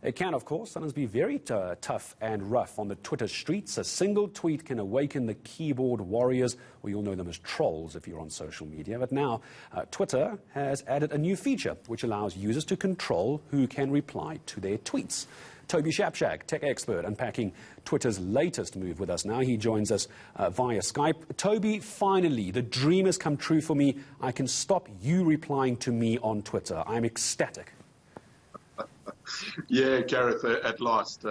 It can, of course, sometimes be very tough and rough on the Twitter streets. A single tweet can awaken the keyboard warriors, or you'll know them as trolls if you're on social media. But now, Twitter has added a new feature which allows users to control who can reply to their tweets. Toby Shapshak, tech expert, unpacking Twitter's latest move with us now. He joins us via Skype. Toby, finally, the dream has come true for me. I can stop you replying to me on Twitter. I'm ecstatic. Yeah, Gareth, at last.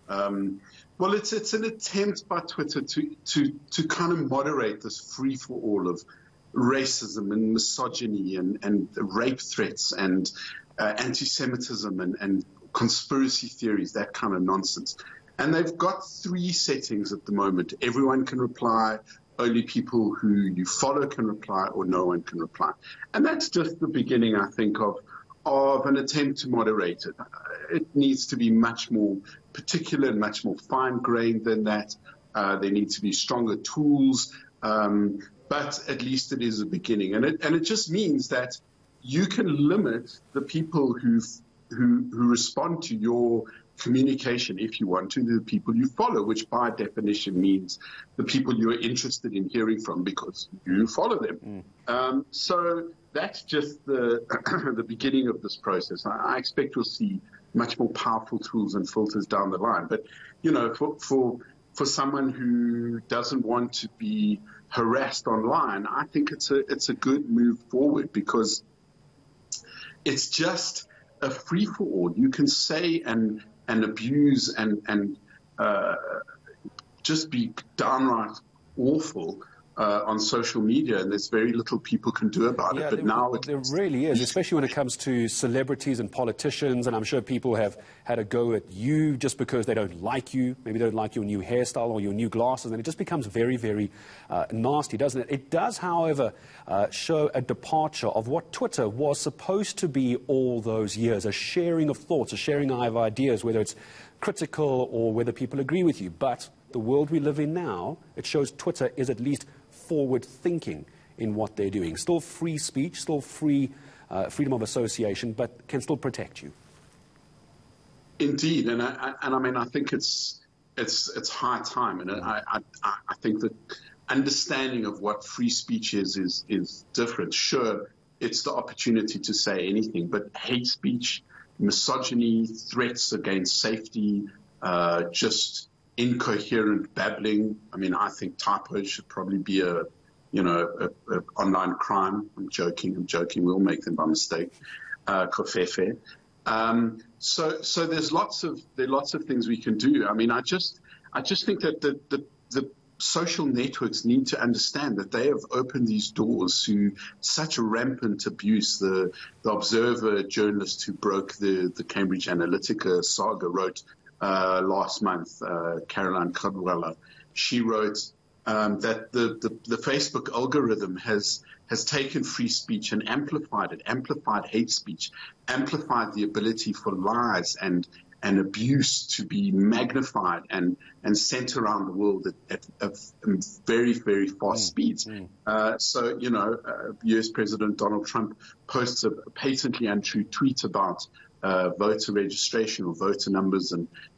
Well, it's an attempt by Twitter to kind of moderate this free-for-all of racism and misogyny and rape threats and anti-Semitism and conspiracy theories, that kind of nonsense. And they've got three settings at the moment. Everyone can reply, only people who you follow can reply, or no one can reply. And that's just the beginning, I think, of an attempt to moderate it. It needs to be much more particular and much more fine-grained than that. There need to be stronger tools, but at least it is a beginning. And it just means that you can limit the people who respond to your communication, if you want to, the people you follow, which by definition means the people you're interested in hearing from because you follow them. So that's just the beginning of this process. I expect we'll see much more powerful tools and filters down the line. But, you know, for someone who doesn't want to be harassed online, I think it's a good move forward because it's just a free-for-all. You can say and abuse and just be downright awful on social media, and there's very little people can do about it. But now there really is, especially when it comes to celebrities and politicians, and I'm sure people have had a go at you just because they don't like you. Maybe they don't like your new hairstyle or your new glasses, and it just becomes very, very nasty, doesn't it? It does, however, show a departure of what Twitter was supposed to be all those years, a sharing of thoughts, a sharing of ideas, whether it's critical or whether people agree with you. But the world we live in now, it shows Twitter is at least forward-thinking in what they're doing. Still free speech, still freedom of association, but can still protect you. Indeed, and I mean, I think it's high time, and I think that understanding of what free speech is different. Sure, it's the opportunity to say anything, but hate speech, misogyny, threats against safety, just incoherent babbling. I mean, I think typos should probably be a online crime. I'm joking. We'll make them by mistake. Kofefe. So there's lots of things we can do. I mean, I just think that the social networks need to understand that they have opened these doors to such a rampant abuse. The Observer journalist who broke the Cambridge Analytica saga wrote last month, Caroline Cadwalla, she wrote that the Facebook algorithm has taken free speech and amplified it, amplified hate speech, amplified the ability for lies and abuse to be magnified and sent around the world at very, very fast speeds. So, you know, US President Donald Trump posts a patently untrue tweet about voter registration or voter numbers,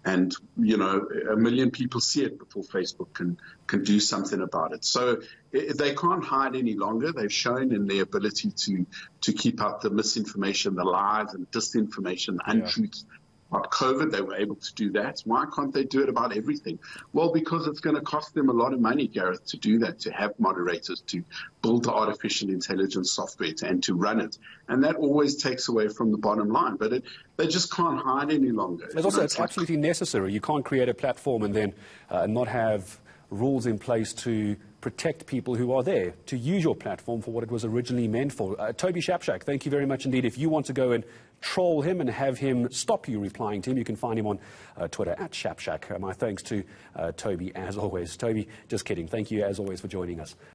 and you know, 1 million people see it before Facebook can do something about it. So they can't hide any longer. They've shown in their ability to keep out the misinformation, the lies and disinformation, the untruths about COVID. They were able to do that. Why can't they do it about everything? Well, because it's going to cost them a lot of money, Gareth, to do that, to have moderators, to build the artificial intelligence software and to run it. And that always takes away from the bottom line. But they just can't hide any longer. It's absolutely necessary. You can't create a platform and then not have rules in place to protect people who are there to use your platform for what it was originally meant for. Toby Shapshak, thank you very much indeed. If you want to go and troll him and have him stop you replying to him, you can find him on Twitter at Shapshak. My thanks to Toby, as always. Toby, just kidding. Thank you, as always, for joining us.